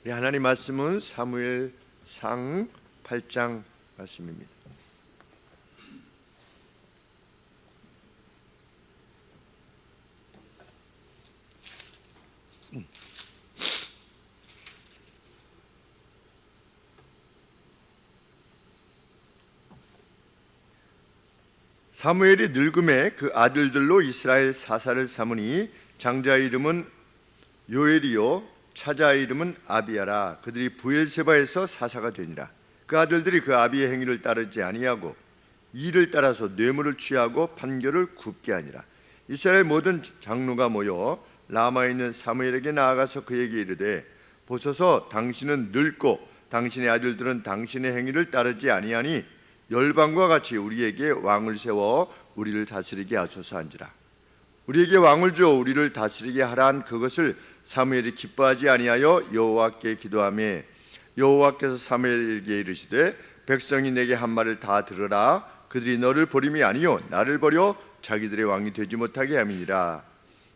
우리 하나님 말씀은 사무엘상 8장 말씀입니다. 사무엘이 늙음에 그 아들들로 이스라엘 사사를 삼으니 장자의 이름은 요엘이요 차자의 이름은 아비야라. 그들이 부엘세바에서 사사가 되니라. 그 아들들이 그 아비의 행위를 따르지 아니하고 이를 따라서 뇌물을 취하고 판결을 굽게 하니라. 이스라엘 모든 장로가 모여 라마에 있는 사무엘에게 나아가서 그에게 이르되 보소서 당신은 늙고 당신의 아들들은 당신의 행위를 따르지 아니하니 열방과 같이 우리에게 왕을 세워 우리를 다스리게 하소서 한지라. 우리에게 왕을 주어 우리를 다스리게 하란 그것을 사무엘이 기뻐하지 아니하여 여호와께 기도하며 여호와께서 사무엘에게 이르시되 백성이 내게 한 말을 다 들으라. 그들이 너를 버림이 아니요 나를 버려 자기들의 왕이 되지 못하게 함이니라.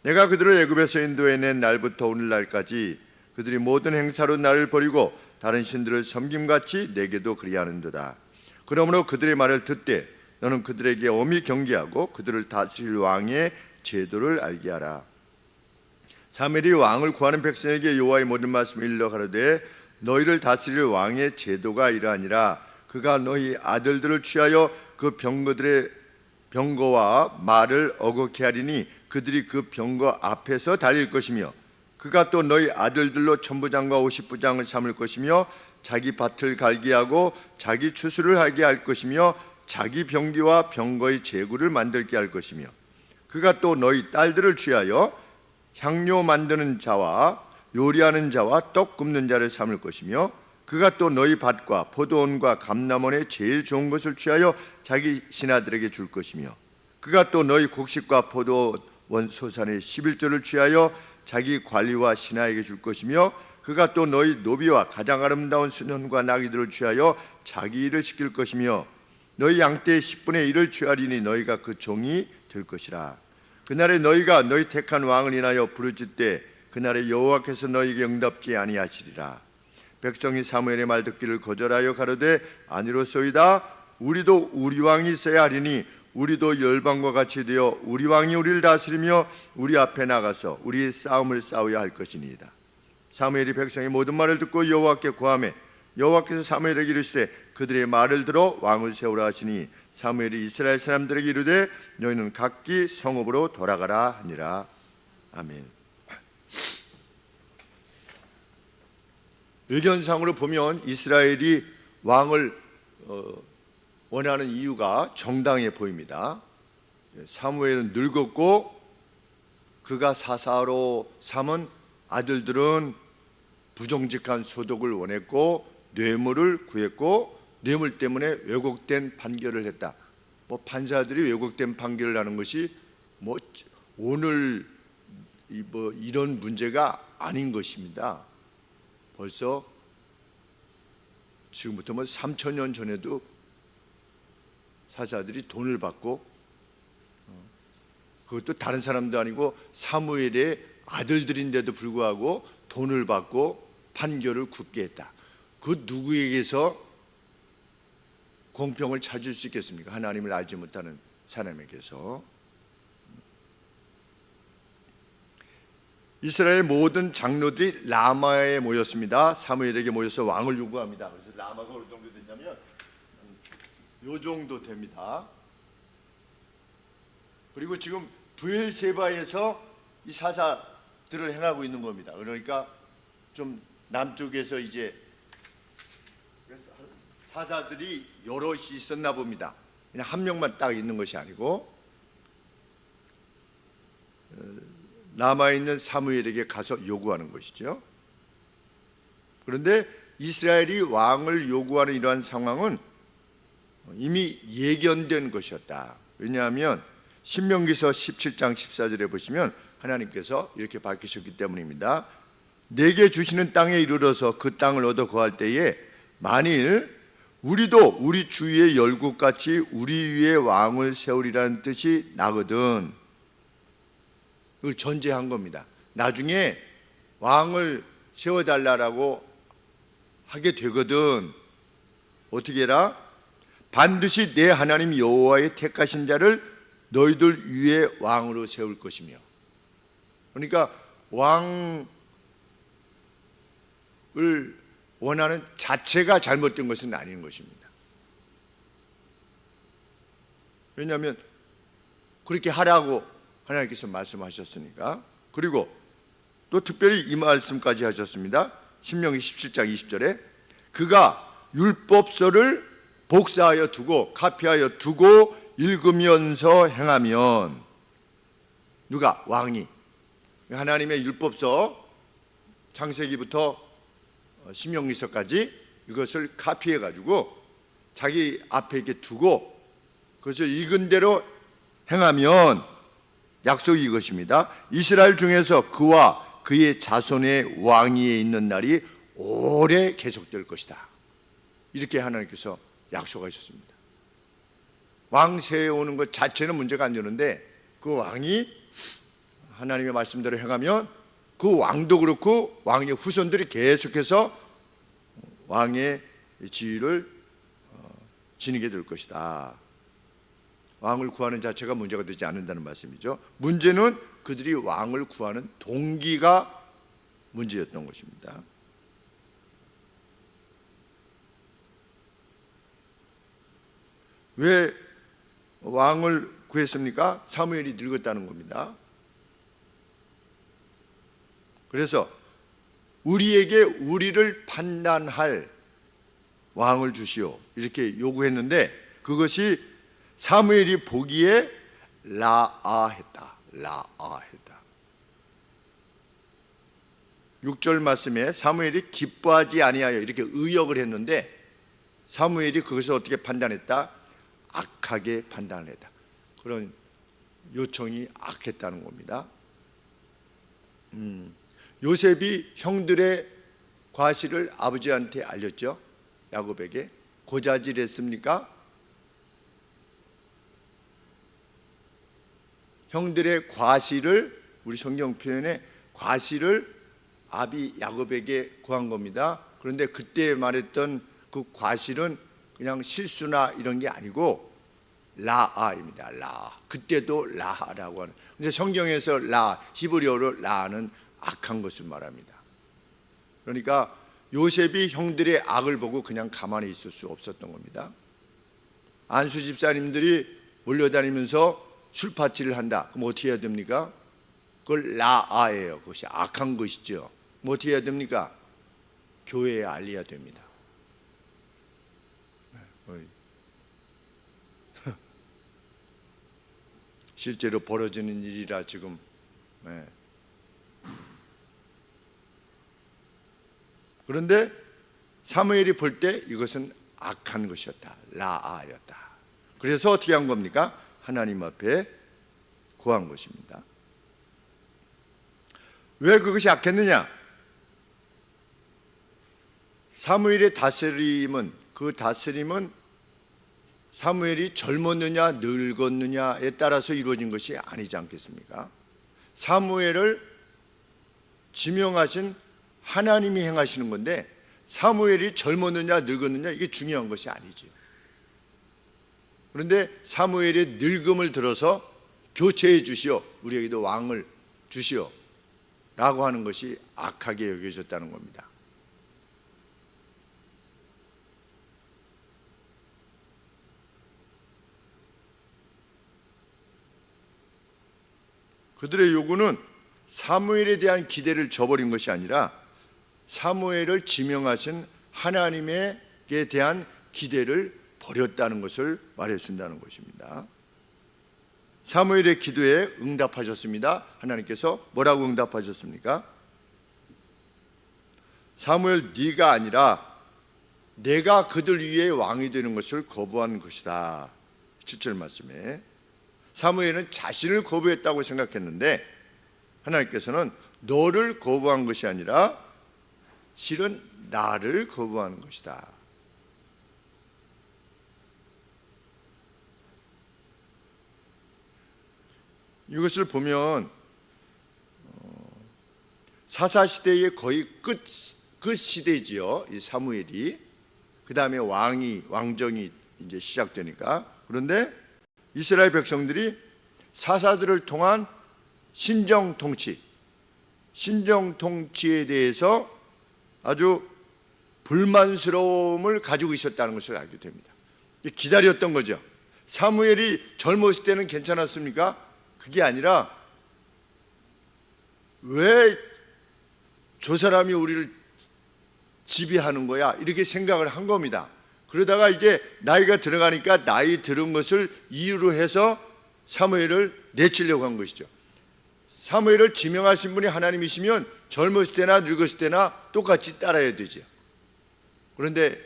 내가 그들을 애굽에서 인도해낸 날부터 오늘날까지 그들이 모든 행사로 나를 버리고 다른 신들을 섬김같이 내게도 그리하는도다. 그러므로 그들의 말을 듣되 너는 그들에게 엄히 경계하고 그들을 다스릴 왕의 제도를 알게 하라. 사무엘이 왕을 구하는 백성에게 여호와의 모든 말씀을 일러 가로되 너희를 다스릴 왕의 제도가 이러하니라. 그가 너희 아들들을 취하여 그 병거들의 병거와 말을 어겁게 하리니 그들이 그 병거 앞에서 달릴 것이며 그가 또 너희 아들들로 천부장과 오십부장을 삼을 것이며 자기 밭을 갈게 하고 자기 추수를 하게 할 것이며 자기 병기와 병거의 제구를 만들게 할 것이며 그가 또 너희 딸들을 취하여 향료 만드는 자와 요리하는 자와 떡 굽는 자를 삼을 것이며 그가 또 너희 밭과 포도원과 감람원의 제일 좋은 것을 취하여 자기 신하들에게 줄 것이며 그가 또 너희 곡식과 포도원 소산의 11조를 취하여 자기 관리와 신하에게 줄 것이며 그가 또 너희 노비와 가장 아름다운 수년과 나귀들을 취하여 자기 일을 시킬 것이며 너희 양떼의 10분의 1을 취하리니 너희가 그 종이 될 것이라. 그날에 너희가 너희 택한 왕을 인하여 부르짖되 그날에 여호와께서 너희에게 응답지 아니하시리라. 백성이 사무엘의 말 듣기를 거절하여 가로되 아니로소이다. 우리도 우리 왕이 있어야 하리니 우리도 열방과 같이 되어 우리 왕이 우리를 다스리며 우리 앞에 나가서 우리의 싸움을 싸워야 할 것이니이다. 사무엘이 백성의 모든 말을 듣고 여호와께 구하매 여호와께서 사무엘에게 이르시되 그들의 말을 들어 왕을 세우라 하시니 사무엘이 이스라엘 사람들에게 이르되 너희는 각기 성읍으로 돌아가라 하니라. 아멘. 외견상으로 보면 이스라엘이 왕을 원하는 이유가 정당해 보입니다. 사무엘은 늙었고 그가 사사로 삼은 아들들은 부정직한 소득을 원했고 뇌물을 구했고 뇌물 때문에 왜곡된 판결을 했다. 판사들이 왜곡된 판결을 하는 것이 오늘 이런 문제가 아닌 것입니다. 벌써 지금부터 3,000년 전에도 사사들이 돈을 받고 그것도 다른 사람도 아니고 사무엘의 아들들인데도 불구하고 돈을 받고 판결을 굽게 했다. 그 누구에게서 공평을 찾을 수 있겠습니까? 하나님을 알지 못하는 사람에게서. 이스라엘 모든 장로들이 라마에 모였습니다. 사무엘에게 모여서 왕을 요구합니다. 그래서 라마가 어느 정도 됐냐면 요 정도 됩니다. 그리고 지금 부엘세바에서 이 사사들을 행하고 있는 겁니다. 그러니까 좀 남쪽에서 이제 사자들이 여럿이 있었나 봅니다. 그냥 한 명만 딱 있는 것이 아니고 남아 있는 사무엘에게 가서 요구하는 것이죠. 그런데 이스라엘이 왕을 요구하는 이러한 상황은 이미 예견된 것이었다. 왜냐하면 신명기서 17장 14절에 보시면 하나님께서 이렇게 밝히셨기 때문입니다. 내게 주시는 땅에 이르러서 그 땅을 얻어 거할 때에 만일 우리도 우리 주위의 열국같이 우리 위에 왕을 세우리라는 뜻이 나거든. 그걸 전제한 겁니다. 나중에 왕을 세워달라고 하게 되거든 어떻게 해라? 반드시 내 하나님 여호와의 택하신 자를 너희들 위에 왕으로 세울 것이며. 그러니까 왕을 원하는 자체가 잘못된 것은 아닌 것입니다. 왜냐하면 그렇게 하라고 하나님께서 말씀하셨으니까. 그리고 또 특별히 이 말씀까지 하셨습니다. 신명기 17장 20절에 그가 율법서를 복사하여 두고 카피하여 두고 읽으면서 행하면. 누가? 왕이. 하나님의 율법서 창세기부터 신명기서까지 이것을 카피해 가지고 자기 앞에 이렇게 두고 그것을 읽은 대로 행하면 약속이 이것입니다. 이스라엘 중에서 그와 그의 자손의 왕위에 있는 날이 오래 계속될 것이다. 이렇게 하나님께서 약속하셨습니다. 왕 세우는 것 자체는 문제가 안 되는데 그 왕이 하나님의 말씀대로 행하면 그 왕도 그렇고 왕의 후손들이 계속해서 왕의 지위를 지니게 될 것이다. 왕을 구하는 자체가 문제가 되지 않는다는 말씀이죠. 문제는 그들이 왕을 구하는 동기가 문제였던 것입니다. 왜 왕을 구했습니까? 사무엘이 늙었다는 겁니다. 그래서 우리에게 우리를 판단할 왕을 주시오 이렇게 요구했는데 그것이 사무엘이 보기에 라아했다. 6절 말씀에 사무엘이 기뻐하지 아니하여 이렇게 의역을 했는데 사무엘이 그것을 어떻게 판단했다? 악하게 판단을 했다. 그런 요청이 악했다는 겁니다. 요셉이 형들의 과실을 아버지한테 알렸죠. 야곱에게. 고자질했습니까? 형들의 과실을, 우리 성경 표현에 과실을 아비 야곱에게 구한 겁니다. 그런데 그때 말했던 그 과실은 그냥 실수나 이런 게 아니고 라아입니다. 라. 그때도 라하라고 하는. 근데 성경에서 라, 히브리어로 라는 악한 것을 말합니다. 그러니까 요셉이 형들의 악을 보고 그냥 가만히 있을 수 없었던 겁니다. 안수 집사님들이 몰려다니면서 술 파티를 한다. 그럼 어떻게 해야 됩니까? 그걸 라아예요. 그것이 악한 것이죠. 뭐 어떻게 해야 됩니까? 교회에 알려야 됩니다. 실제로 벌어지는 일이라 지금. 그런데 사무엘이 볼 때 이것은 악한 것이었다. 라아였다. 그래서 어떻게 한 겁니까? 하나님 앞에 구한 것입니다. 왜 그것이 악했느냐? 사무엘의 다스림은, 그 다스림은 사무엘이 젊었느냐 늙었느냐에 따라서 이루어진 것이 아니지 않겠습니까? 사무엘을 지명하신 하나님이 행하시는 건데 사무엘이 젊었느냐 늙었느냐 이게 중요한 것이 아니죠. 그런데 사무엘의 늙음을 들어서 교체해 주시오, 우리에게도 왕을 주시오 라고 하는 것이 악하게 여겨졌다는 겁니다. 그들의 요구는 사무엘에 대한 기대를 저버린 것이 아니라 사무엘을 지명하신 하나님에게 대한 기대를 버렸다는 것을 말해준다는 것입니다. 사무엘의 기도에 응답하셨습니다. 하나님께서 뭐라고 응답하셨습니까? 사무엘, 네가 아니라 내가 그들 위에 왕이 되는 것을 거부한 것이다. 7절 말씀에 사무엘은 자신을 거부했다고 생각했는데 하나님께서는 너를 거부한 것이 아니라 실은 나를 거부한 것이다. 이것을 보면 사사시대의 거의 그 시대지요. 이 사무엘이. 그 다음에 왕정이 이제 시작되니까. 그런데 이스라엘 백성들이 사사들을 통한 신정 통치에 대해서 아주 불만스러움을 가지고 있었다는 것을 알게 됩니다. 기다렸던 거죠. 사무엘이 젊었을 때는 괜찮았습니까? 그게 아니라 왜 저 사람이 우리를 지배하는 거야? 이렇게 생각을 한 겁니다. 그러다가 이제 나이가 들어가니까 나이 들은 것을 이유로 해서 사무엘을 내치려고 한 것이죠. 사무엘을 지명하신 분이 하나님이시면 젊었을 때나 늙었을 때나 똑같이 따라야 되죠. 그런데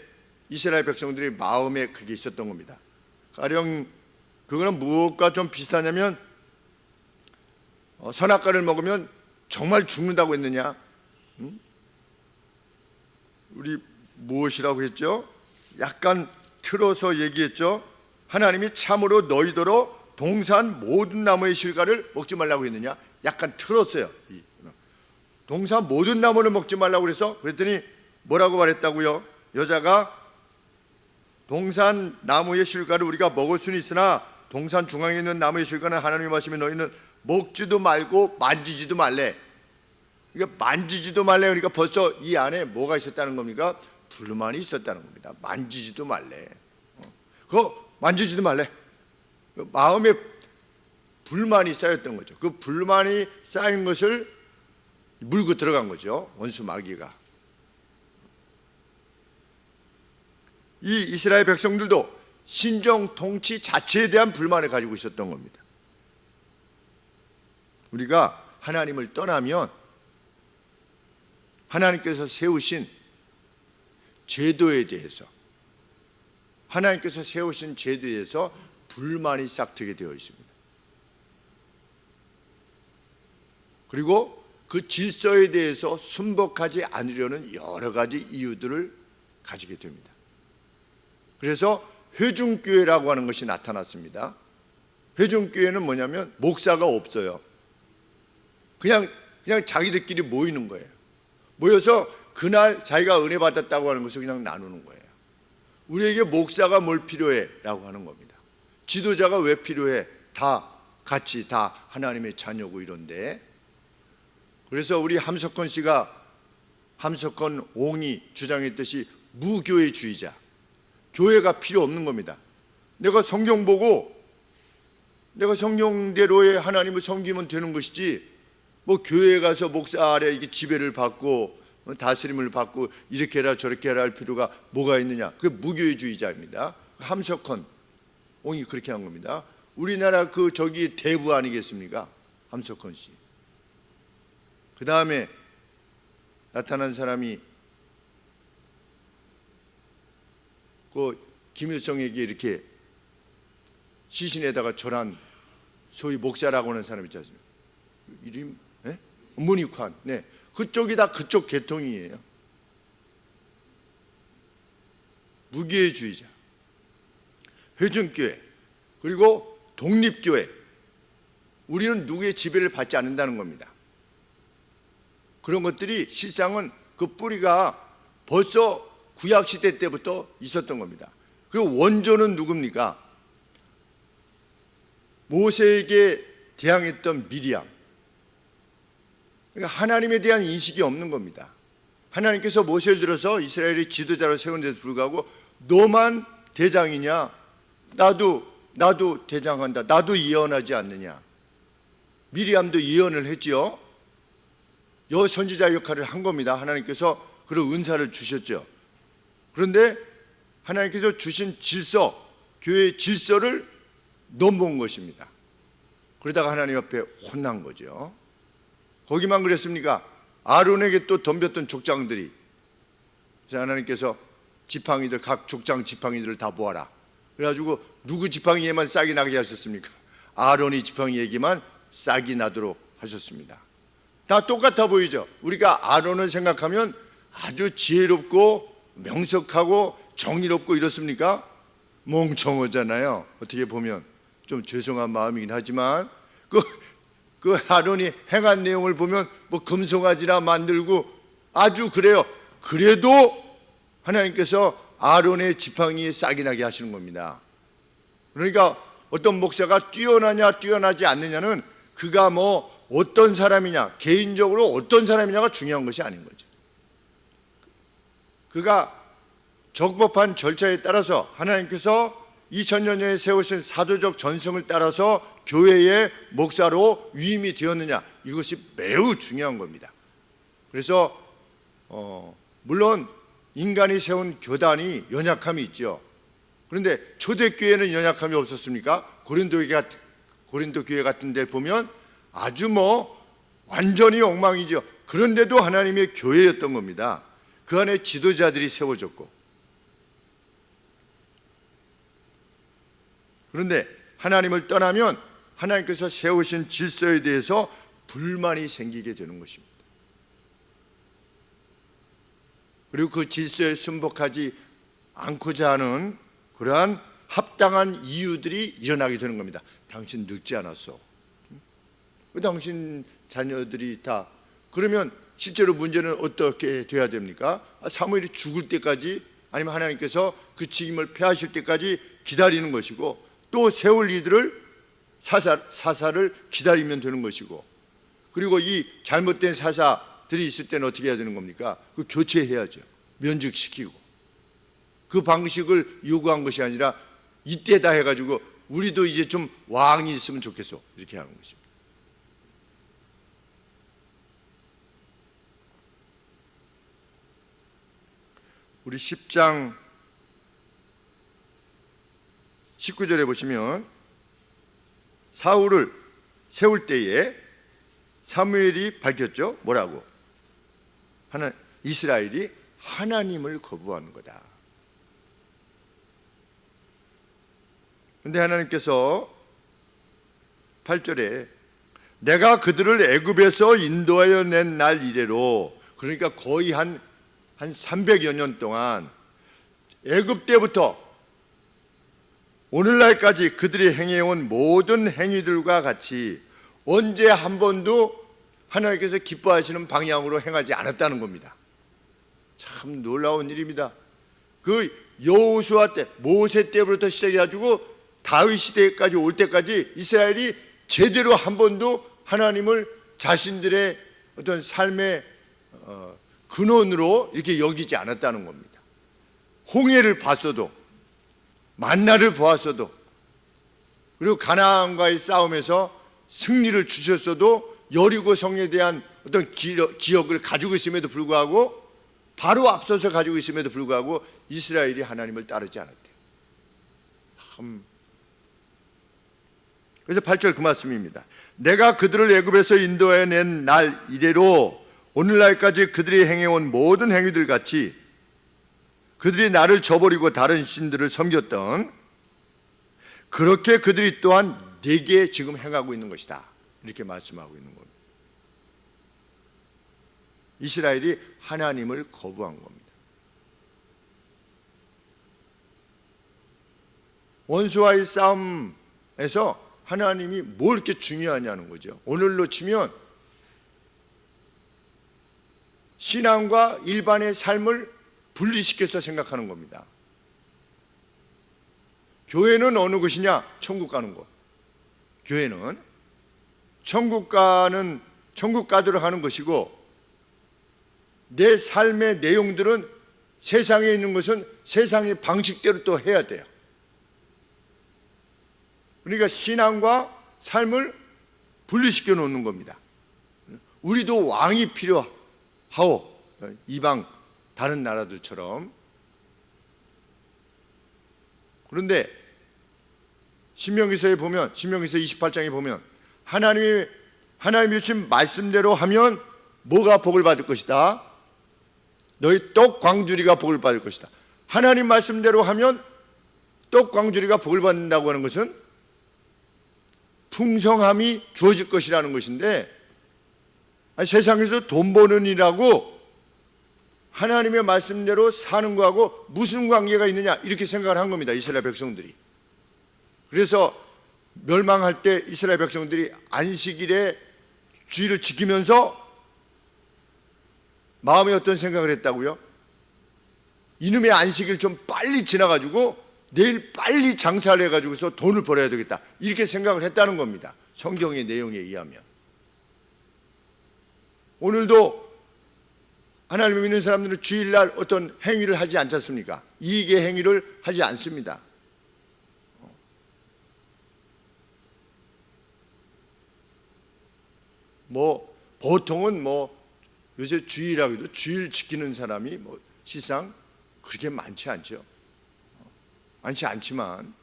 이스라엘 백성들이 마음에 그게 있었던 겁니다. 가령 그거는 무엇과 좀 비슷하냐면 선악과를 먹으면 정말 죽는다고 했느냐? 우리 무엇이라고 했죠? 약간 틀어서 얘기했죠. 하나님이 참으로 너희더러 동산 모든 나무의 실과를 먹지 말라고 했느냐? 약간 틀었어요. 동산 모든 나무를 먹지 말라고 그랬더니 뭐라고 말했다고요? 여자가 동산 나무의 실과를 우리가 먹을 수는 있으나 동산 중앙에 있는 나무의 실과는 하나님이 마시면 너희는 먹지도 말고 만지지도 말래. 그러니까 만지지도 말래. 그러니까 벌써 이 안에 뭐가 있었다는 겁니까? 불만이 있었다는 겁니다. 만지지도 말래. 그거 만지지도 말래. 마음에 불만이 쌓였던 거죠. 그 불만이 쌓인 것을 물고 들어간 거죠. 원수 마귀가. 이 이스라엘 백성들도 신정 통치 자체에 대한 불만을 가지고 있었던 겁니다. 우리가 하나님을 떠나면 하나님께서 세우신 제도에 대해서 불만이 싹트게 되어 있습니다. 그리고 그 질서에 대해서 순복하지 않으려는 여러 가지 이유들을 가지게 됩니다. 그래서 회중교회라고 하는 것이 나타났습니다. 회중교회는 뭐냐면 목사가 없어요. 그냥 자기들끼리 모이는 거예요. 모여서 그날 자기가 은혜 받았다고 하는 것을 그냥 나누는 거예요. 우리에게 목사가 뭘 필요해? 라고 하는 겁니다. 지도자가 왜 필요해? 다 같이 다 하나님의 자녀고 이런데. 그래서 우리 함석헌 씨가 함석헌 옹이 주장했듯이 무교회주의자, 교회가 필요 없는 겁니다. 내가 성경 보고 내가 성경대로의 하나님을 섬기면 되는 것이지 뭐 교회에 가서 목사 아래 이게 지배를 받고 다스림을 받고 이렇게 해라 저렇게 해라 할 필요가 뭐가 있느냐. 그게 무교회주의자입니다. 함석헌 옹이 그렇게 한 겁니다. 우리나라 저기 대부 아니겠습니까? 함석헌 씨. 그 다음에 나타난 사람이 김일성에게 이렇게 시신에다가 절한 소위 목사라고 하는 사람 있지 않습니까? 이름 문익환. 네, 그쪽이 다 그쪽 계통이에요. 무교회주의자, 회중교회, 그리고 독립교회. 우리는 누구의 지배를 받지 않는다는 겁니다. 그런 것들이 실상은 그 뿌리가 벌써 구약시대 때부터 있었던 겁니다. 그리고 원조는 누굽니까? 모세에게 대항했던 미리암. 그러니까 하나님에 대한 인식이 없는 겁니다. 하나님께서 모세를 들어서 이스라엘의 지도자로 세운 데도 불구하고 너만 대장이냐? 나도 대장한다. 나도 예언하지 않느냐? 미리암도 예언을 했지요. 여선지자 역할을 한 겁니다. 하나님께서 그런 은사를 주셨죠. 그런데 하나님께서 주신 질서, 교회의 질서를 넘본 것입니다. 그러다가 하나님 앞에 혼난 거죠. 거기만 그랬습니까? 아론에게 또 덤볐던 족장들이. 그래서 하나님께서 지팡이들, 각 족장 지팡이들을 다 모아라. 그래가지고 누구 지팡이에만 싹이 나게 하셨습니까? 아론이 지팡이에게만 싹이 나도록 하셨습니다. 다 똑같아 보이죠? 우리가 아론을 생각하면 아주 지혜롭고 명석하고 정의롭고 이렇습니까? 멍청하잖아요. 어떻게 보면 좀 죄송한 마음이긴 하지만 그 아론이 행한 내용을 보면 뭐 금송아지나 만들고 아주 그래요. 그래도 하나님께서 아론의 지팡이에 싹이 나게 하시는 겁니다. 그러니까 어떤 목사가 뛰어나냐 뛰어나지 않느냐는 그가 뭐 어떤 사람이냐, 개인적으로 어떤 사람이냐가 중요한 것이 아닌 거죠. 그가 적법한 절차에 따라서 하나님께서 2000년 전에 세우신 사도적 전승을 따라서 교회의 목사로 위임이 되었느냐, 이것이 매우 중요한 겁니다. 그래서 물론 인간이 세운 교단이 연약함이 있죠. 그런데 초대교회는 연약함이 없었습니까? 고린도 교회 같은 데 보면 아주 뭐 완전히 엉망이죠. 그런데도 하나님의 교회였던 겁니다. 그 안에 지도자들이 세워졌고. 그런데 하나님을 떠나면 하나님께서 세우신 질서에 대해서 불만이 생기게 되는 것입니다. 그리고 그 질서에 순복하지 않고자 하는 그러한 합당한 이유들이 일어나게 되는 겁니다. 당신 늙지 않았어. 당신 자녀들이 다. 그러면 실제로 문제는 어떻게 돼야 됩니까? 사무엘이 죽을 때까지, 아니면 하나님께서 그 책임을 폐하실 때까지 기다리는 것이고, 또 세울 이들을 사사를 기다리면 되는 것이고, 그리고 이 잘못된 사사들이 있을 때는 어떻게 해야 되는 겁니까? 그 교체해야죠. 면직시키고. 그 방식을 요구한 것이 아니라 이때다 해가지고 우리도 이제 좀 왕이 있으면 좋겠어, 이렇게 하는 것입니다. 우리 10장 19절에 보시면 사울을 세울 때에 사무엘이 밝혔죠. 뭐라고? 이스라엘이 하나님을 거부하는 거다. 그런데 하나님께서 8절에 내가 그들을 애굽에서 인도하여 낸 날 이래로, 그러니까 거의 한 300여 년 동안 애굽 때부터 오늘날까지 그들이 행해온 모든 행위들과 같이 언제 한 번도 하나님께서 기뻐하시는 방향으로 행하지 않았다는 겁니다. 참 놀라운 일입니다. 그 여호수아 때, 모세 때부터 시작해가지고 다윗 시대까지 올 때까지 이스라엘이 제대로 한 번도 하나님을 자신들의 어떤 삶의 근원으로 이렇게 여기지 않았다는 겁니다. 홍해를 봤어도, 만나를 보았어도, 그리고 가나안과의 싸움에서 승리를 주셨어도 여리고 성에 대한 어떤 기억을 가지고 있음에도 불구하고, 바로 앞서서 가지고 있음에도 불구하고 이스라엘이 하나님을 따르지 않았대요. 그래서 8절 그 말씀입니다. 내가 그들을 애굽에서 인도해 낸 날 이래로 오늘날까지 그들이 행해온 모든 행위들 같이 그들이 나를 저버리고 다른 신들을 섬겼던, 그렇게 그들이 또한 내게 지금 행하고 있는 것이다, 이렇게 말씀하고 있는 겁니다. 이스라엘이 하나님을 거부한 겁니다. 원수와의 싸움에서 하나님이 뭘 이렇게 중요하냐는 거죠. 오늘로 치면 신앙과 일반의 삶을 분리시켜서 생각하는 겁니다. 교회는 어느 곳이냐? 천국 가는 곳. 교회는 천국 가도록 하는 것이고, 내 삶의 내용들은 세상에 있는 것은 세상의 방식대로 또 해야 돼요. 그러니까 신앙과 삶을 분리시켜 놓는 겁니다. 우리도 왕이 필요하오, 이방 다른 나라들처럼. 그런데 신명기서에 보면, 신명기서 28장에 보면 하나님이 주신 말씀대로 하면 뭐가 복을 받을 것이다? 너희 떡 광주리가 복을 받을 것이다. 하나님 말씀대로 하면 떡 광주리가 복을 받는다고 하는 것은 풍성함이 주어질 것이라는 것인데, 세상에서 돈 버는 일하고 하나님의 말씀대로 사는 거하고 무슨 관계가 있느냐, 이렇게 생각을 한 겁니다, 이스라엘 백성들이. 그래서 멸망할 때 이스라엘 백성들이 안식일에 주의를 지키면서 마음에 어떤 생각을 했다고요? 이놈의 안식일 좀 빨리 지나가지고 내일 빨리 장사를 해가지고서 돈을 벌어야 되겠다, 이렇게 생각을 했다는 겁니다. 성경의 내용에 의하면. 오늘도 하나님을 믿는 사람들은 주일날 어떤 행위를 하지 않지 않습니까? 이익의 행위를 하지 않습니다. 보통은 요새 주일이라고 해도 주일 지키는 사람이 시상 그렇게 많지 않죠. 많지 않지만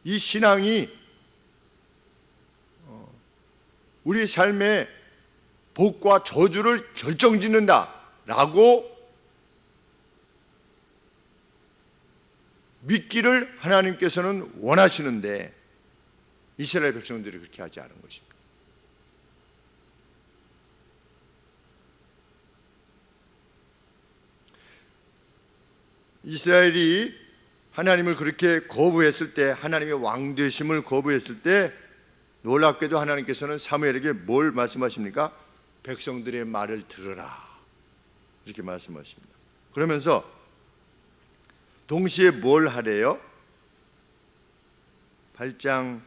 이 신앙이 우리 삶의 복과 저주를 결정짓는다라고 믿기를 하나님께서는 원하시는데 이스라엘 백성들이 그렇게 하지 않은 것입니다. 이스라엘이 하나님을 그렇게 거부했을 때, 하나님의 왕 되심을 거부했을 때 놀랍게도 하나님께서는 사무엘에게 뭘 말씀하십니까? 백성들의 말을 들으라, 이렇게 말씀하십니다. 그러면서 동시에 뭘 하래요? 8장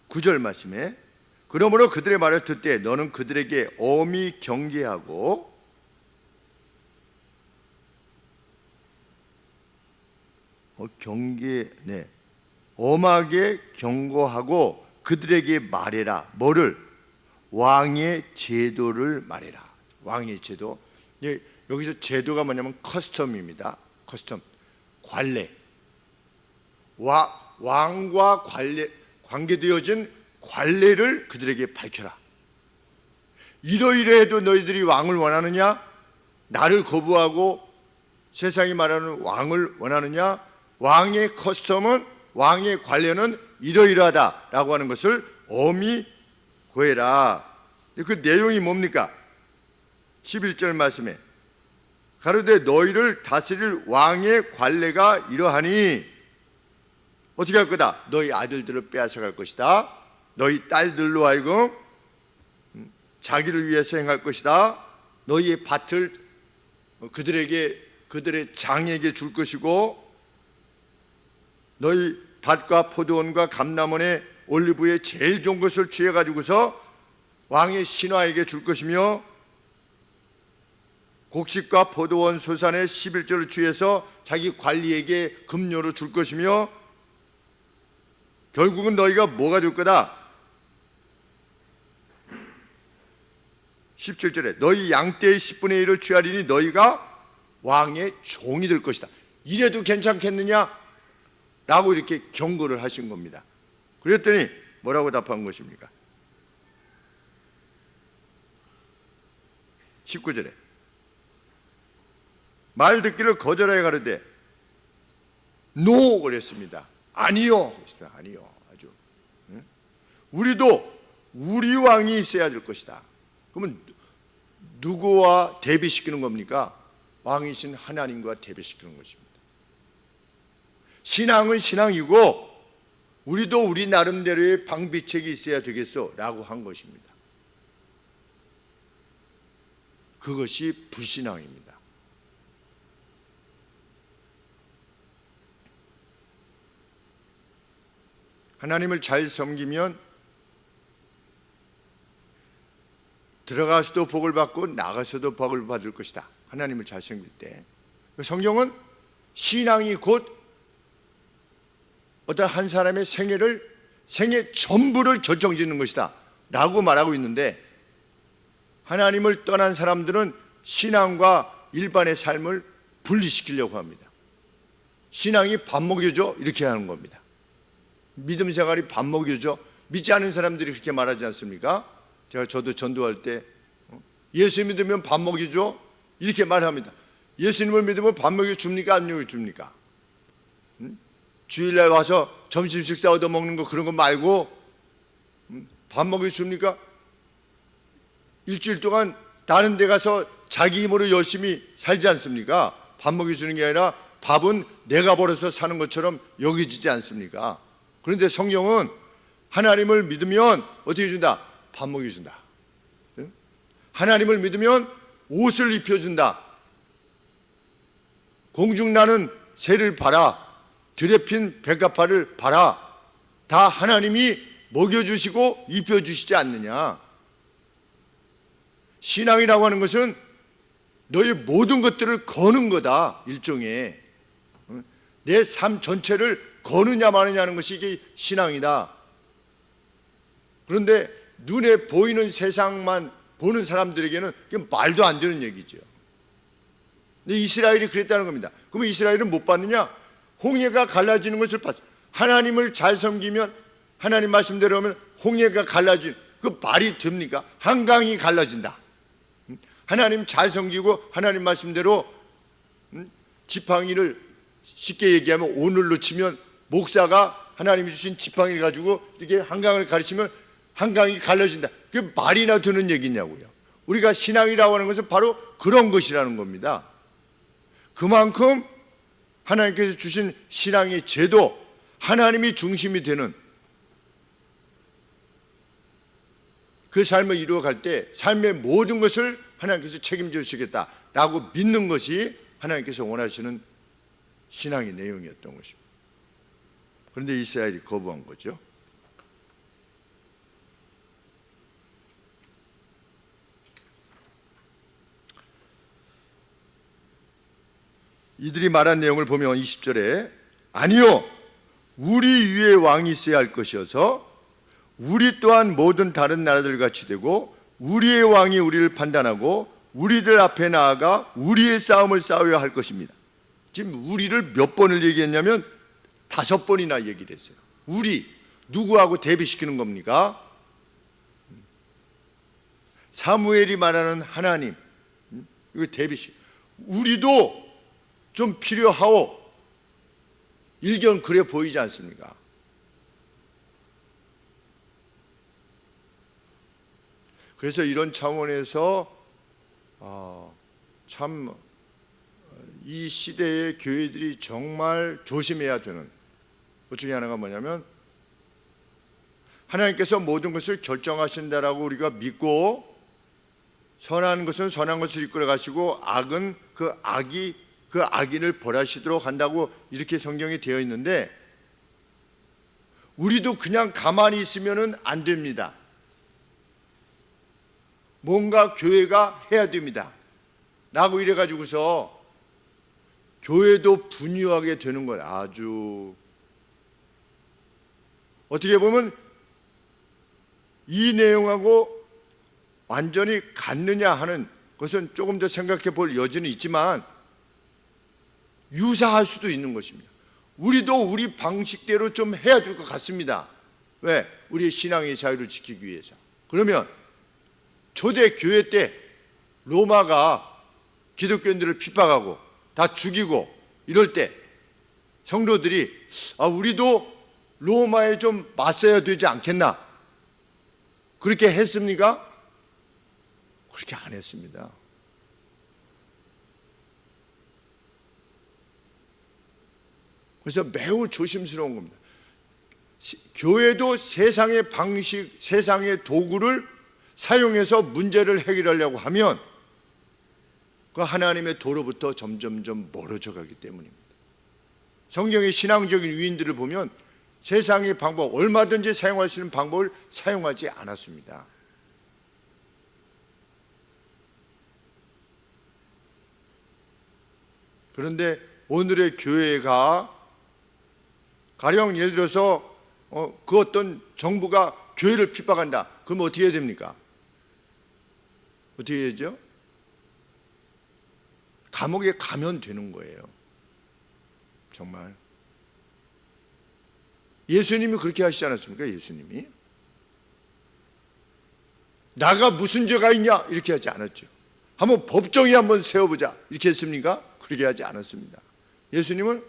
9절 말씀에 그러므로 그들의 말을 듣되 너는 그들에게 엄히 경계하고 엄하게 경고하고 그들에게 말해라. 뭐를? 왕의 제도를 말해라. 왕의 제도. 여기서 제도가 뭐냐면 커스텀입니다. 커스텀, 관례. 왕과 관계되어진 관례를 그들에게 밝혀라. 이러이러해도 너희들이 왕을 원하느냐? 나를 거부하고 세상이 말하는 왕을 원하느냐? 왕의 커스텀은, 왕의 관례는 이러이러하다라고 하는 것을 엄히 고해라. 그 내용이 뭡니까? 11절 말씀에 가로되 너희를 다스릴 왕의 관례가 이러하니 어떻게 할 거다? 너희 아들들을 빼앗아갈 것이다. 너희 딸들로 하여금 자기를 위해서 행할 것이다. 너희의 밭을 그들의 장에게 줄 것이고 너희 밭과 포도원과 감람원의 올리브의 제일 좋은 것을 취해가지고서 왕의 신하에게 줄 것이며 곡식과 포도원 소산의 11조를 취해서 자기 관리에게 급료로 줄 것이며 결국은 너희가 뭐가 될 거다? 17절에 너희 양떼의 10분의 1을 취하리니 너희가 왕의 종이 될 것이다. 이래도 괜찮겠느냐? 라고 이렇게 경고를 하신 겁니다. 그랬더니 뭐라고 답한 것입니까? 19절에 말 듣기를 거절하여 가로되 노 그랬습니다. 아니요. 아니요. 아주 우리도 우리 왕이 있어야 될 것이다. 그러면 누구와 대비시키는 겁니까? 왕이신 하나님과 대비시키는 것입니다. 신앙은 신앙이고 우리도 우리 나름대로의 방비책이 있어야 되겠소 라고 한 것입니다. 그것이 불신앙입니다. 하나님을 잘 섬기면 들어가서도 복을 받고 나가서도 복을 받을 것이다. 하나님을 잘 섬길 때. 성경은 신앙이 곧 어떤 한 사람의 생애 전부를 결정짓는 것이다 라고 말하고 있는데 하나님을 떠난 사람들은 신앙과 일반의 삶을 분리시키려고 합니다. 신앙이 밥 먹여줘 이렇게 하는 겁니다. 믿음 생활이 밥 먹여줘. 믿지 않은 사람들이 그렇게 말하지 않습니까? 저도 전도할 때 예수 믿으면 밥 먹여줘 이렇게 말합니다. 예수님을 믿으면 밥 먹여줍니까? 안 먹여줍니까? 주일날 와서 점심 식사 얻어먹는 거 그런 거 말고 밥 먹여줍니까? 일주일 동안 다른 데 가서 자기 힘으로 열심히 살지 않습니까? 밥 먹여주는 게 아니라 밥은 내가 벌어서 사는 것처럼 여겨지지 않습니까? 그런데 성경은 하나님을 믿으면 어떻게 준다? 밥 먹여준다. 하나님을 믿으면 옷을 입혀준다. 공중나는 새를 봐라. 들에 핀 백합화를 봐라. 다 하나님이 먹여주시고 입혀주시지 않느냐. 신앙이라고 하는 것은 너의 모든 것들을 거는 거다. 일종의 내 삶 전체를 거느냐 마느냐 하는 것이 이게 신앙이다. 그런데 눈에 보이는 세상만 보는 사람들에게는 말도 안 되는 얘기죠. 근데 이스라엘이 그랬다는 겁니다. 그러면 이스라엘은 못 봤느냐? 홍해가 갈라지는 것을 봤어. 하나님을 잘 섬기면, 하나님 말씀대로 하면 홍해가 갈라진, 그 말이 됩니까? 한강이 갈라진다. 하나님 잘 섬기고 하나님 말씀대로 지팡이를 쉽게 얘기하면 오늘로 치면 목사가 하나님이 주신 지팡이를 가지고 이렇게 한강을 가르치면 한강이 갈라진다. 그게 말이나 되는 얘기냐고요. 우리가 신앙이라고 하는 것은 바로 그런 것이라는 겁니다. 그만큼 하나님께서 주신 신앙의 제도, 하나님이 중심이 되는 그 삶을 이루어갈 때 삶의 모든 것을 하나님께서 책임져 주시겠다라고 믿는 것이 하나님께서 원하시는 신앙의 내용이었던 것입니다. 그런데 이스라엘이 거부한 거죠. 이들이 말한 내용을 보면 20절에 아니요, 우리 위에 왕이 있어야 할 것이어서 우리 또한 모든 다른 나라들 같이 되고 우리의 왕이 우리를 판단하고 우리들 앞에 나아가 우리의 싸움을 싸워야 할 것입니다. 지금 우리를 몇 번을 얘기했냐면 5번이나 얘기를 했어요. 우리, 누구하고 대비시키는 겁니까? 사무엘이 말하는 하나님, 이거 대비시. 우리도 좀 필요하오. 일견 그래 보이지 않습니까? 그래서 이런 차원에서 참 이 시대의 교회들이 정말 조심해야 되는 것 중에 하나가 뭐냐면 하나님께서 모든 것을 결정하신다라고 우리가 믿고 선한 것은 선한 것을 이끌어 가시고 악은 그 악인을 벌하시도록 한다고 이렇게 성경에 되어 있는데 우리도 그냥 가만히 있으면은 안 됩니다. 뭔가 교회가 해야 됩니다. 라고 이래 가지고서 교회도 분유하게 되는 거예요. 아주 어떻게 보면 이 내용하고 완전히 같느냐 하는 것은 조금 더 생각해 볼 여지는 있지만 유사할 수도 있는 것입니다. 우리도 우리 방식대로 좀 해야 될 것 같습니다. 왜? 우리의 신앙의 자유를 지키기 위해서. 그러면 초대 교회 때 로마가 기독교인들을 핍박하고 다 죽이고 이럴 때 성도들이 우리도 로마에 좀 맞서야 되지 않겠나? 그렇게 했습니까? 그렇게 안 했습니다. 그래서 매우 조심스러운 겁니다. 교회도 세상의 방식, 세상의 도구를 사용해서 문제를 해결하려고 하면 그 하나님의 도로부터 점점점 멀어져 가기 때문입니다. 성경의 신앙적인 위인들을 보면 세상의 방법, 얼마든지 사용할 수 있는 방법을 사용하지 않았습니다. 그런데 오늘의 교회가 가령 예를 들어서 그 어떤 정부가 교회를 핍박한다. 그럼 어떻게 해야 됩니까? 어떻게 해야죠? 감옥에 가면 되는 거예요. 정말. 예수님이 그렇게 하시지 않았습니까? 예수님이. 나가 무슨 죄가 있냐? 이렇게 하지 않았죠. 한번 법정에 한번 세워보자. 이렇게 했습니까? 그렇게 하지 않았습니다. 예수님은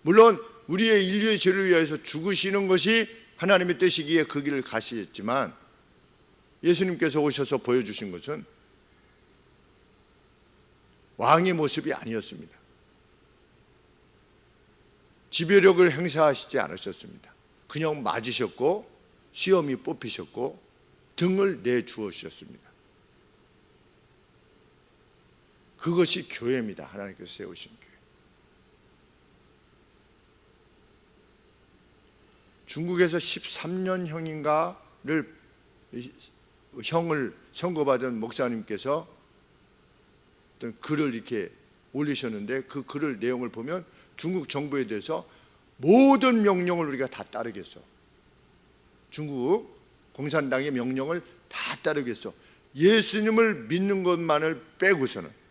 물론 우리의 인류의 죄를 위해서 죽으시는 것이 하나님의 뜻이기에 그 길을 가시겠지만 예수님께서 오셔서 보여주신 것은 왕의 모습이 아니었습니다. 지배력을 행사하시지 않으셨습니다. 그냥 맞으셨고 시험이 뽑히셨고 등을 내주었습니다. 그것이 교회입니다. 하나님께서 세우신 교회. 중국에서 13년형인가를 형을 선고받은 목사님께서 어떤 글을 이렇게 올리셨는데, 그 글을 내용을 보면 중국 정부에 대해서 모든 명령을 우리가 다 따르겠어, 중국 공산당의 명령을 다 따르겠어, 예수님을 믿는 것만을 빼고서는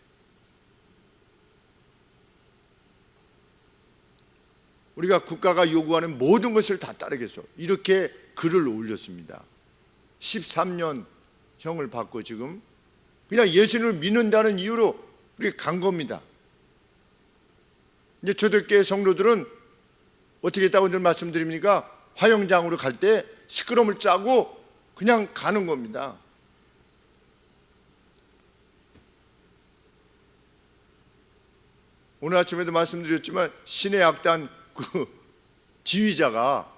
우리가 국가가 요구하는 모든 것을 다 따르겠어, 이렇게 글을 올렸습니다. 13년형을 받고 지금 그냥 예수님을 믿는다는 이유로 우리가 간 겁니다. 이제 초대교회 성도들은 어떻게 했다고 늘 말씀드립니까? 화영장으로 갈 때 시끄러움을 짜고 그냥 가는 겁니다. 오늘 아침에도 말씀드렸지만 신의 악단 그 지휘자가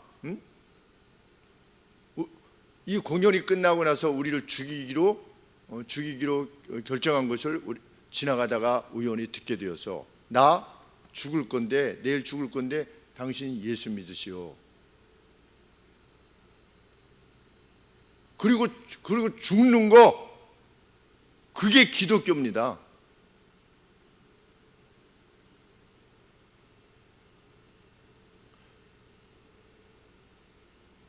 이 공연이 끝나고 나서 우리를 죽이기로 결정한 것을 지나가다가 우연히 듣게 되어서, 나 죽을 건데, 내일 죽을 건데 당신 예수 믿으시오. 그리고 죽는 거, 그게 기독교입니다.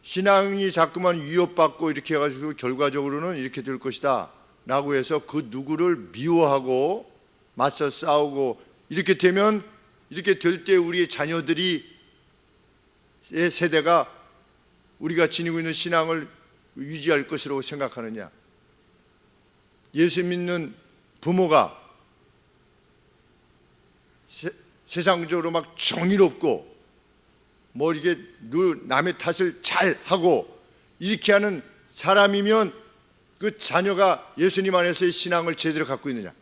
신앙이 자꾸만 위협받고 이렇게 해가지고 결과적으로는 이렇게 될 것이다 라고 해서 그 누구를 미워하고 맞서 싸우고 이렇게 되면, 이렇게 될 때 우리의 자녀들이 세대가 우리가 지니고 있는 신앙을 유지할 것이라고 생각하느냐? 예수 믿는 부모가 세상적으로 막 정의롭고 뭐 이게 늘 남의 탓을 잘 하고 이렇게 하는 사람이면 그 자녀가 예수님 안에서의 신앙을 제대로 갖고 있느냐?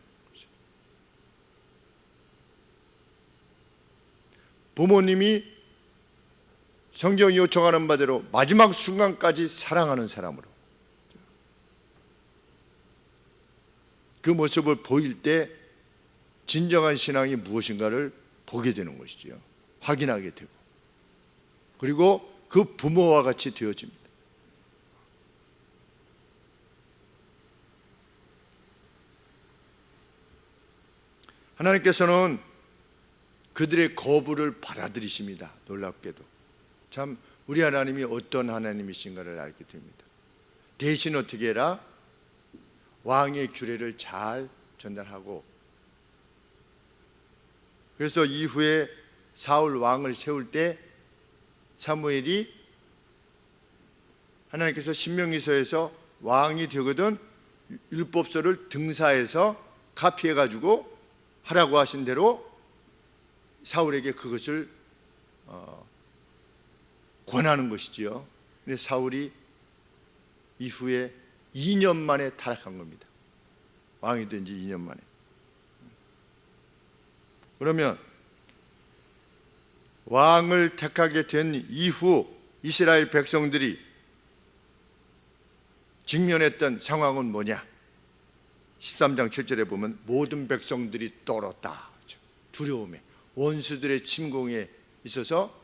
부모님이 성경이 요청하는 바대로 마지막 순간까지 사랑하는 사람으로 그 모습을 보일 때 진정한 신앙이 무엇인가를 보게 되는 것이지요. 확인하게 되고, 그리고 그 부모와 같이 되어집니다. 하나님께서는 그들의 거부를 받아들이십니다. 놀랍게도 참 우리 하나님이 어떤 하나님이신가를 알게 됩니다. 대신 어떻게 해라? 왕의 규례를 잘 전달하고, 그래서 이후에 사울 왕을 세울 때 사무엘이 하나님께서 신명기서에서 왕이 되거든 율법서를 등사해서 카피해가지고 하라고 하신 대로 사울에게 그것을 권하는 것이지요. 근데 사울이 이후에 2년 만에 타락한 겁니다. 왕이 된 지 2년 만에. 그러면 왕을 택하게 된 이후 이스라엘 백성들이 직면했던 상황은 뭐냐? 13장 7절에 보면 모든 백성들이 떨었다. 두려움에, 원수들의 침공에 있어서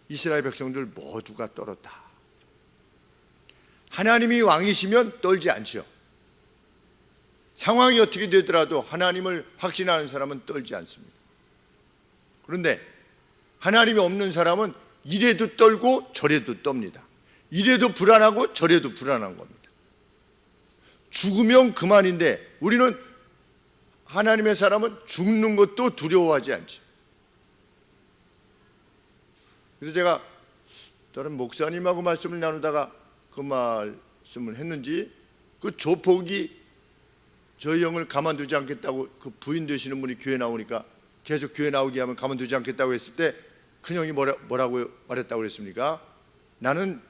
이스라엘 백성들 모두가 떨었다. 하나님이 왕이시면 떨지 않죠. 상황이 어떻게 되더라도 하나님을 확신하는 사람은 떨지 않습니다. 그런데 하나님이 없는 사람은 이래도 떨고 저래도 떱니다. 이래도 불안하고 저래도 불안한 겁니다. 죽으면 그만인데 우리는, 하나님의 사람은 죽는 것도 두려워하지 않죠. 그래서 제가 다른 목사님하고 말씀을 나누다가 그 말씀을 했는지, 그 조폭이 저희 형을 가만두지 않겠다고, 그 부인 되시는 분이 교회 나오니까 계속 교회 나오게 하면 가만두지 않겠다고 했을 때 큰형이 뭐라고 말했다고 그랬습니까? 나는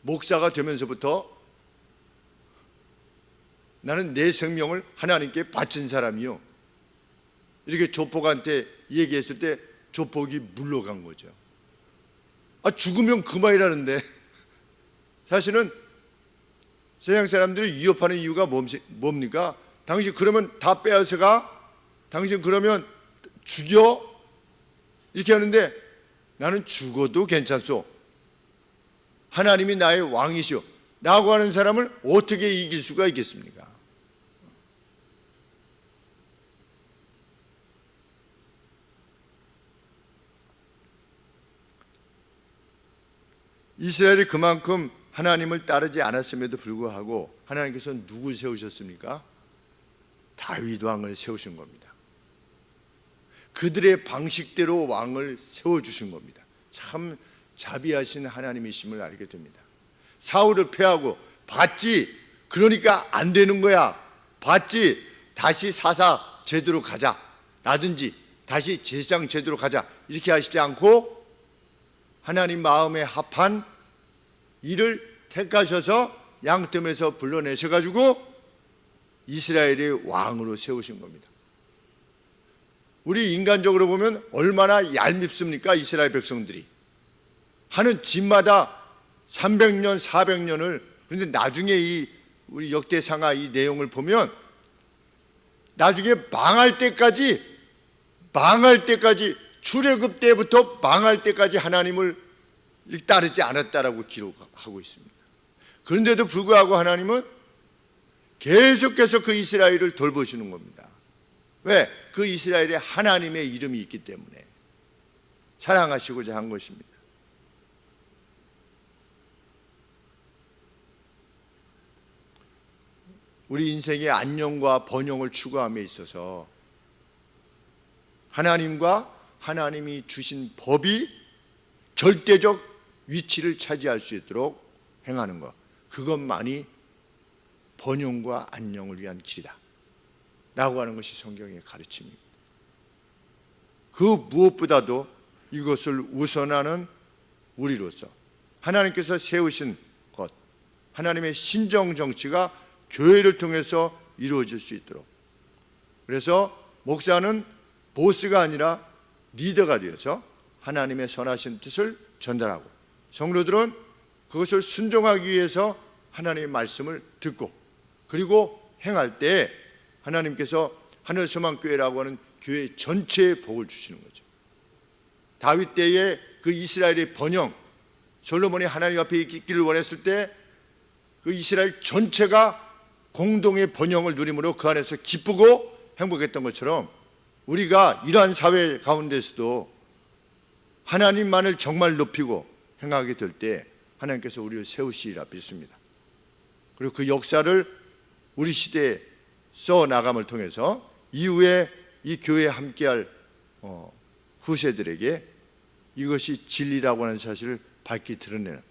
목사가 되면서부터 나는 내 생명을 하나님께 바친 사람이요, 이렇게 조폭한테 얘기했을 때 조폭이 물러간 거죠. 죽으면 그만이라는데 사실은 세상 사람들을 위협하는 이유가 뭡니까? 당신 그러면 다 빼앗아가? 당신 그러면 죽여? 이렇게 하는데 나는 죽어도 괜찮소. 하나님이 나의 왕이시오 라고 하는 사람을 어떻게 이길 수가 있겠습니까? 이스라엘이 그만큼 하나님을 따르지 않았음에도 불구하고 하나님께서 누굴 세우셨습니까? 다윗 왕을 세우신 겁니다. 그들의 방식대로 왕을 세워주신 겁니다. 참 자비하신 하나님이심을 알게 됩니다. 사울을 패하고 봤지? 그러니까 안 되는 거야. 봤지? 다시 사사 제대로 가자 라든지 다시 제사장 제대로 가자 이렇게 하시지 않고 하나님 마음에 합한 이를 택하셔서 양뜸에서 불러내셔가지고 이스라엘의 왕으로 세우신 겁니다. 우리 인간적으로 보면 얼마나 얄밉습니까? 이스라엘 백성들이 하는 집마다 300년 400년을. 그런데 나중에 우리 역대상하 이 내용을 보면 나중에 망할 때까지 출애굽 때부터 망할 때까지 하나님을 따르지 않았다라고 기록하고 있습니다. 그런데도 불구하고 하나님은 계속해서 그 이스라엘을 돌보시는 겁니다. 왜? 그 이스라엘에 하나님의 이름이 있기 때문에 사랑하시고자 한 것입니다. 우리 인생의 안녕과 번영을 추구함에 있어서 하나님과 하나님이 주신 법이 절대적 위치를 차지할 수 있도록 행하는 것, 그것만이 번영과 안녕을 위한 길이다 라고 하는 것이 성경의 가르침입니다. 그 무엇보다도 이것을 우선하는 우리로서 하나님께서 세우신 것, 하나님의 신정 정치가 교회를 통해서 이루어질 수 있도록, 그래서 목사는 보스가 아니라 리더가 되어서 하나님의 선하신 뜻을 전달하고 성도들은 그것을 순종하기 위해서 하나님의 말씀을 듣고 그리고 행할 때 하나님께서 하늘소망교회라고 하는 교회 전체에 복을 주시는 거죠. 다윗 때에 그 이스라엘의 번영, 솔로몬이 하나님 앞에 있기를 원했을 때 그 이스라엘 전체가 공동의 번영을 누림으로 그 안에서 기쁘고 행복했던 것처럼 우리가 이러한 사회 가운데서도 하나님만을 정말 높이고 행하게 될 때 하나님께서 우리를 세우시리라 믿습니다. 그리고 그 역사를 우리 시대에 써나감을 통해서 이후에 이 교회에 함께할 후세들에게 이것이 진리라고 하는 사실을 밝히 드러내는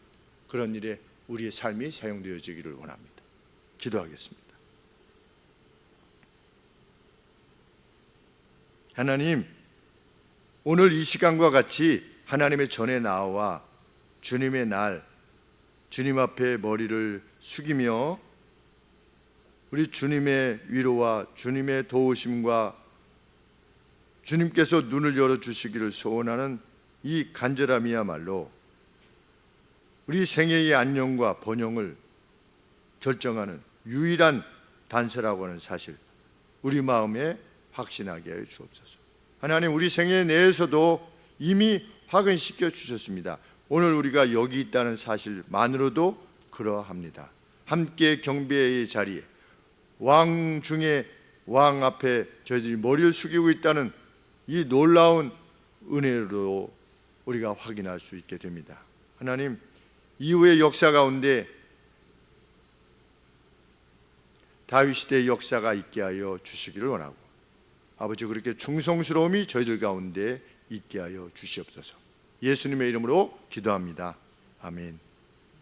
그런 일에 우리의 삶이 사용되어지기를 원합니다. 기도하겠습니다. 하나님, 오늘 이 시간과 같이 하나님의 전에 나와 주님의 날, 주님 앞에 머리를 숙이며 우리 주님의 위로와 주님의 도우심과 주님께서 눈을 열어주시기를 소원하는 이 간절함이야말로 우리 생애의 안녕과 번영을 결정하는 유일한 단서라고 하는 사실, 우리 마음에 확신하게 하여 주옵소서. 하나님, 우리 생애 내에서도 이미 확인시켜 주셨습니다. 오늘 우리가 여기 있다는 사실만으로도 그러합니다. 함께 경배의 자리에 왕 중에 왕 앞에 저희들이 머리를 숙이고 있다는 이 놀라운 은혜로 우리가 확인할 수 있게 됩니다. 하나님, 이후의 역사 가운데 다윗 시대의 역사가 있게 하여 주시기를 원하고, 아버지, 그렇게 충성스러움이 저희들 가운데 있게 하여 주시옵소서. 예수님의 이름으로 기도합니다. 아멘.